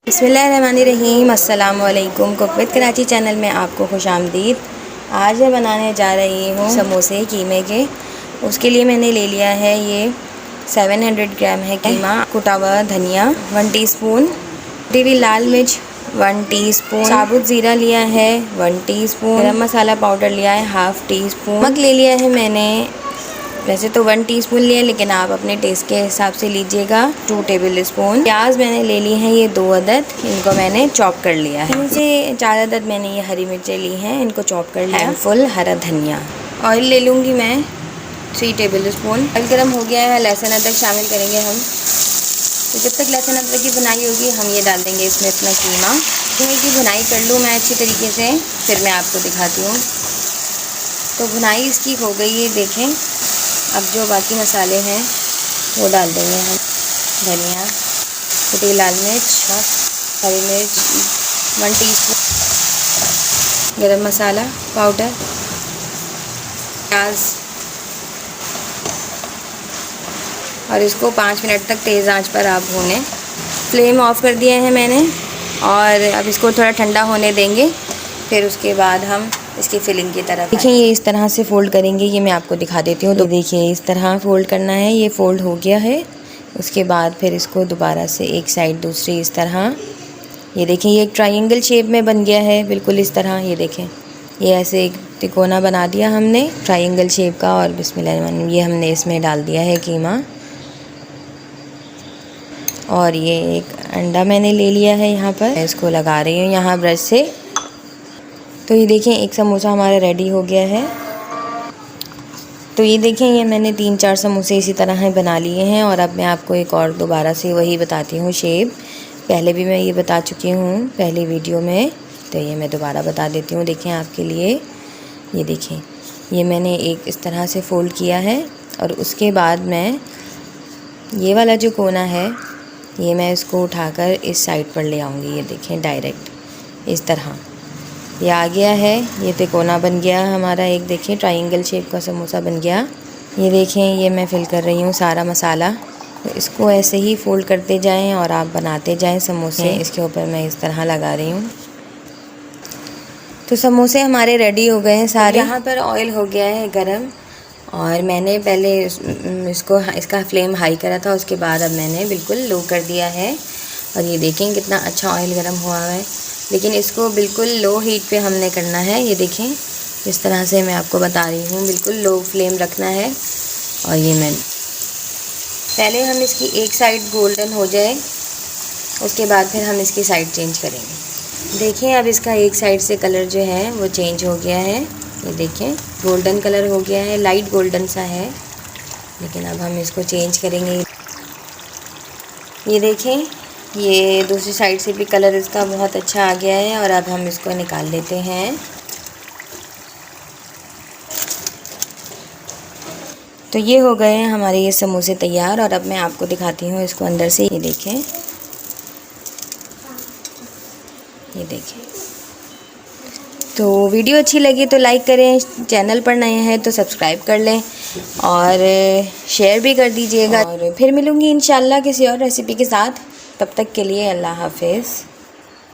बिस्मिल्लाहिर्रहमानिर्रहीम। अस्सलाम वालेकुम। कुक विद कराची चैनल में आपको खुशामदीद। आज मैं बनाने जा रही हूँ समोसे कीमे के। उसके लिए मैंने ले लिया है ये 700 ग्राम है कीमा, कुटा हुआ धनिया 1 टीस्पून, कुटी हुई लाल मिर्च 1 टीस्पून, साबुत ज़ीरा लिया है 1 टीस्पून, गरम मसाला पाउडर लिया है ½ टीस्पून, नमक ले लिया है मैंने, वैसे तो 1 टीस्पून लिया, लेकिन आप अपने टेस्ट के हिसाब से लीजिएगा। 2 टेबल स्पून प्याज मैंने ले ली हैं, ये 2 अदद, इनको मैंने चॉप कर लिया है। इनसे 4 अदद मैंने ये हरी मिर्चें ली हैं, इनको चॉप कर लिया। फुल हरा धनिया। ऑयल ले लूँगी मैं 3 टेबल स्पून। ऑयल गर्म हो गया है, लहसुन अदरक शामिल करेंगे हम। तो जब तक लहसुन अदरक की भुनाई होगी, हम ये डाल देंगे इसमें अपना कीमा। की भुनाई कर लूँ मैं अच्छी तरीके से, फिर मैं आपको दिखाती हूँ। तो भुनाई इसकी हो गई है, देखें। अब जो बाकी मसाले हैं वो डाल देंगे हम। धनिया, कुटी लाल मिर्च, हरी मिर्च 1 टीस्पून, गरम मसाला पाउडर, प्याज, और इसको 5 मिनट तक तेज़ आंच पर आप भूनें। फ्लेम ऑफ कर दिया है मैंने, और अब इसको थोड़ा ठंडा होने देंगे, फिर उसके बाद हम इसकी फिलिंग की तरफ देखिए। ये इस तरह से फ़ोल्ड करेंगे, ये मैं आपको दिखा देती हूँ। तो देखिए इस तरह फ़ोल्ड करना है, ये फ़ोल्ड हो गया है। उसके बाद फिर इसको दोबारा से एक साइड दूसरी इस तरह, ये देखें ये एक ट्रायंगल शेप में बन गया है बिल्कुल इस तरह। ये देखें ये ऐसे एक तिकोना बना दिया हमने ट्रायंगल शेप का, और बिस्मिल्लाह ये हमने इसमें डाल दिया है कीमा। और ये एक अंडा मैंने ले लिया है यहाँ पर, मैं इसको लगा रही हूँ यहाँ ब्रश से। तो ये देखें एक समोसा हमारा रेडी हो गया है। तो ये देखें ये मैंने 3-4 समोसे इसी तरह बना लिए हैं। और अब मैं आपको एक और दोबारा से वही बताती हूँ शेप। पहले भी मैं ये बता चुकी हूँ पहली वीडियो में, तो ये मैं दोबारा बता देती हूँ देखें आपके लिए। ये देखें ये मैंने एक इस तरह से फ़ोल्ड किया है, और उसके बाद मैं ये वाला जो कोना है ये मैं इसको उठाकर इस साइड पर ले आऊँगी। ये देखें डायरेक्ट इस तरह ये आ गया है, ये तिकोना बन गया हमारा एक, देखिए ट्रायंगल शेप का समोसा बन गया। ये देखें ये मैं फिल कर रही हूँ सारा मसाला। तो इसको ऐसे ही फ़ोल्ड करते जाएं और आप बनाते जाएं समोसे। इसके ऊपर मैं इस तरह लगा रही हूँ। तो समोसे हमारे रेडी हो गए हैं सारे। यहाँ पर ऑयल हो गया है गरम, और मैंने पहले इसका फ्लेम हाई करा था, उसके बाद अब मैंने बिल्कुल लो कर दिया है। और ये देखें कितना अच्छा ऑयल गरम हुआ है, लेकिन इसको बिल्कुल लो हीट पे हमने करना है। ये देखें इस तरह से मैं आपको बता रही हूँ, बिल्कुल लो फ्लेम रखना है। और ये मैं पहले हम इसकी एक साइड गोल्डन हो जाए, उसके बाद फिर हम इसकी साइड चेंज करेंगे। देखें अब इसका एक साइड से कलर जो है वो चेंज हो गया है। ये देखें गोल्डन कलर हो गया है, लाइट गोल्डन सा है। लेकिन अब हम इसको चेंज करेंगे। ये देखें ये दूसरी साइड से भी कलर इसका बहुत अच्छा आ गया है, और अब हम इसको निकाल लेते हैं। तो ये हो गए हैं हमारे ये समोसे तैयार, और अब मैं आपको दिखाती हूँ इसको अंदर से। ये देखें, ये देखें। तो वीडियो अच्छी लगी तो लाइक करें, चैनल पर नए हैं तो सब्सक्राइब कर लें, और शेयर भी कर दीजिएगा। और फिर मिलूँगी इंशाल्लाह किसी और रेसिपी के साथ। तब तक के लिए अल्लाह हाफ़िज़।